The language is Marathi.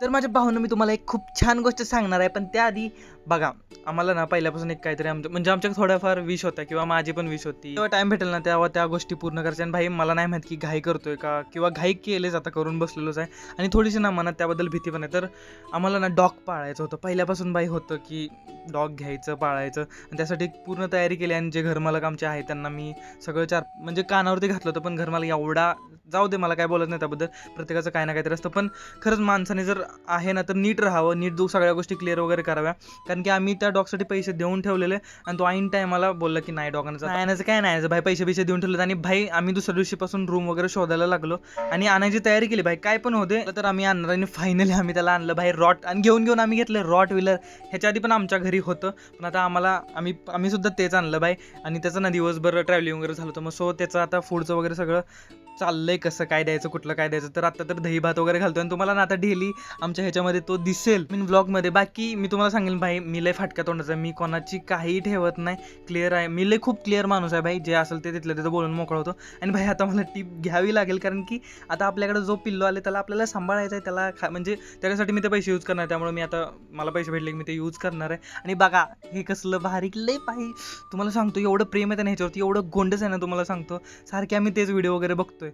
तर माझ्या भावानं मी तुम्हाला एक खूप छान गोष्ट सांगणार आहे, पण त्याआधी बघा, आम्हाला ना पहिल्यापासून एक काहीतरी म्हणजे आमच्या थोड्याफार विश होत्या किंवा माझी पण विश होती. तेव्हा टाइम भेटेल ना तेव्हा त्या गोष्टी पूर्ण करायच्या. आणि भाई मला नाही माहित की घाई करतोय का किंवा घाई केलेच आता करून बसलेलोच आहे. आणि थोडीशी ना मनात त्याबद्दल भीती पण आहे. तर आम्हाला ना डॉग पाळायचं होतं पहिल्यापासून. बाई होतं की डॉग घ्यायचं पाळायचं, आणि त्यासाठी पूर्ण तयारी केली. आणि जे घरमालक आमचे आहेत त्यांना मी सगळं म्हणजे कानावरती घातलं होतं. पण घरमालक एवढा, जाऊ दे मला काय बोलत नाही त्याबद्दल, प्रत्येकाचं काय ना काहीतरी असतं. पण खरंच माणसाने जर आहे ना तर नीट राहावं, नीट सगळ्या गोष्टी क्लिअर वगैरे कराव्या. कारण की आम्ही त्या डॉगसाठी पैसे देऊन ठेवलेले, आणि तो ऐन टायमाला बोलला की नाही डॉगांचं आणायचं काय नाही, भाई पैसे देऊन ठेवले. आणि भाई आम्ही दुसऱ्या दिवशीपासून रूम वगैरे शोधायला लागलो आणि आणायची तयारी केली. भाई काय पण होते तर आम्ही आणणार. आणि फायनली आम्ही त्याला आणलं भाई रॉट. आणि घेऊन आम्ही घेतलं रॉट व्हीलर. ह्याच्या आधी पण आमच्या घरी होतं, पण आता आम्ही सुद्धा तेच आणलं भाई. आणि त्याचं ना दिवसभर ट्रॅव्हलिंग वगैरे झालं होतं. मग सो त्याचं आता फूडचं वगैरे सगळं चाललंय, कसं काय द्यायचं, कुठलं काय द्यायचं. तर आता तर दही भात वगैरे घालतोय, आणि तुम्हाला ना आता डेली आमच्या ह्याच्यामध्ये तो दिसेल मीन व्लॉगमध्ये. बाकी मी तुम्हाला सांगेन भाई, मी लय फाटक्या तोंडाचा, मी कोणाची काही ठेवत नाही, क्लिअर आहे मी, लय खूप क्लिअर माणूस आहे भाई. जे असेल ते तिथलं तिथं बोलून मोकळं होतो. आणि भाई आता मला टीप घ्यावी लागेल, कारण की आता आपल्याकडे जो पिल्लो आले त्याला आपल्याला सांभाळायचं आहे, त्याला म्हणजे त्याच्यासाठी मी ते पैसे यूज करणार. त्यामुळे मी आता मला पैसे भेटले की मी ते यूज करणार आहे. आणि बघा हे कसलं भारी लय भाई, तुम्हाला सांगतो एवढं प्रेम आहे त्या ह्याच्यावरती, एवढं गोंडच आहे ना, तुम्हाला सांगतो. सारखे आम्ही तेच व्हिडिओ वगैरे बघतोय.